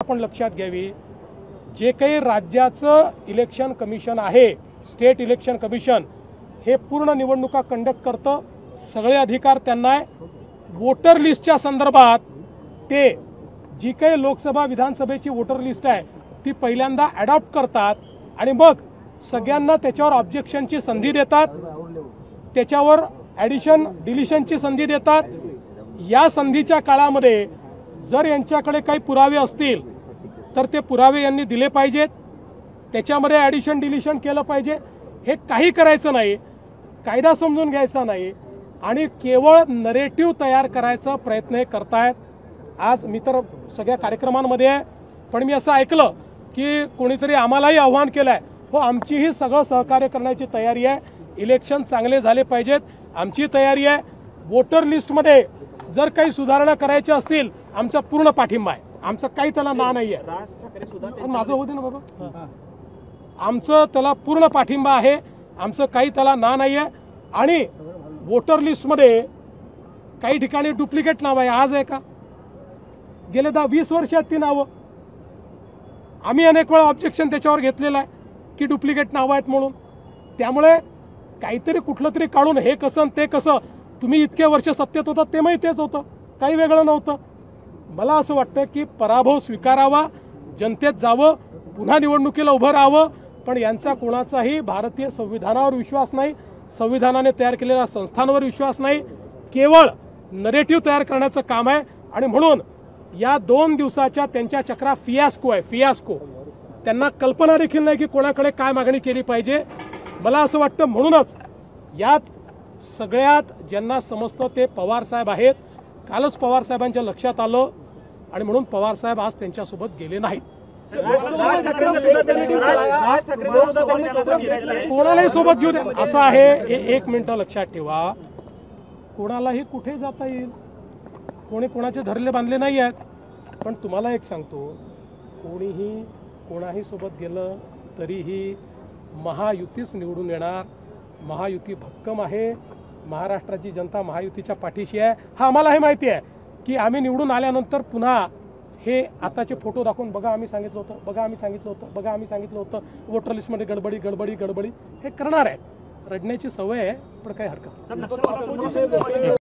आपण लक्षात घ्यावी, जे काही राज्याचं इलेक्शन कमिशन आहे, स्टेट इलेक्शन कमिशन हे पूर्ण निवडणुका कंडक्ट करतं, सगळे अधिकार त्यांना आहे। वोटर लिस्टच्या संदर्भात ते जी काही लोकसभा विधानसभेची वोटर लिस्ट आहे ती पहिल्यांदा अडॉप्ट करतात आणि मग सगळ्यांना त्याच्यावर ऑब्जेक्शनची संधी देतात, त्याच्यावर ॲडिशन डिलिशनची संधी देतात। या संधीच्या काळामध्ये जर यांच्याकडे काही पुरावे असतील तर ते पुरावे यांनी दिले पाहिजेत, त्याच्यामध्ये ॲडिशन डिलिशन केलं पाहिजे। हे काही करायचं नाही, कायदा समजून घ्यायचा नाही आणि केवळ नरेटिव्ह तयार करायचा प्रयत्न हे करतायत। आज मी तर सगळ्या कार्यक्रमांमध्ये आहे, पण मी असं ऐकलं की कोणीतरी आम्हालाही आव्हान केलं आहे, हो आमचीही सगळं सहकार्य करण्याची तयारी आहे, इलेक्शन चांगले झाले पाहिजेत, आमची तयारी आहे। वोटर लिस्टमध्ये जर काही सुधारणा करायच्या असतील आमचा पूर्ण पाठिंबा आहे, आमचं काही त्याला ना नाही आहे। माझं होते ना बाबा, आमचं त्याला पूर्ण पाठिंबा आहे, आमचं काही त्याला ना नाही आहे। आणि वोटर लिस्टमध्ये काही ठिकाणी डुप्लिकेट नाव आहे, आज आहे का? गेले 10-20 वर्षात ती नावं आम्ही अनेक वेळा ऑब्जेक्शन त्याच्यावर घेतलेलं आहे की डुप्लिकेट नावं आहेत म्हणून। त्यामुळे काहीतरी कुठलं तरी काढून हे कसं ते कसं, तुम्ही इतके वर्ष सत्तेत होता ते तेच होतं, काही वेगळं नव्हतं। मला असं वाटतं की पराभव स्वीकारावा, जनतेत जावं, पुन्हा निवडणुकीला उभं राहावं, पण यांचा कोणाचाही भारतीय संविधानावर विश्वास नाही, संविधानाने तयार केलेल्या संस्थांवर विश्वास नाही, केवळ नरेटिव्ह तयार करण्याचं काम आहे। आणि म्हणून या 2 दिवसाच्या त्यांच्या चक्रा फियास्को आहे, फियास्को। त्यांना कल्पना देखील नाही की कोणाकडे काय मागणी केली पाहिजे। मला असं वाटतं म्हणूनच यात सगळ्यात ज्यांना समजतं ते पवार साहेब आहेत। कालच पवार साहेबांच्या लक्षात आलं आणि म्हणून पवार साहेब आज त्यांच्यासोबत गेले नाहीत। कोणालाही सोबत घेऊ दे असं आहे, 1 मिनिट लक्षात ठेवा, कोणालाही कुठे जाता येईल, कोणी कोणाचे धरले बांधले नाही आहेत। पण तुम्हाला एक सांगतो, कोणीही कोणाही सोबत गेलं तरीही महायुतीच निवडून येणार। महायुती भक्कम आहे, महाराष्ट्राची जनता महायुतीच्या पाठीशी आहे। हा आम्हाला हे माहिती आहे की आम्ही निवडून आल्यानंतर पुन्हा हे आताचे फोटो दाखवून बघा आम्ही सांगितलं होतं, बघा आम्ही सांगितलं होतं, बघा आम्ही सांगितलं होतं, वोटर लिस्टमध्ये गडबडी गडबडी गडबडी हे करणार आहेत। रडण्याची सवय आहे, पण काही हरकत नाही।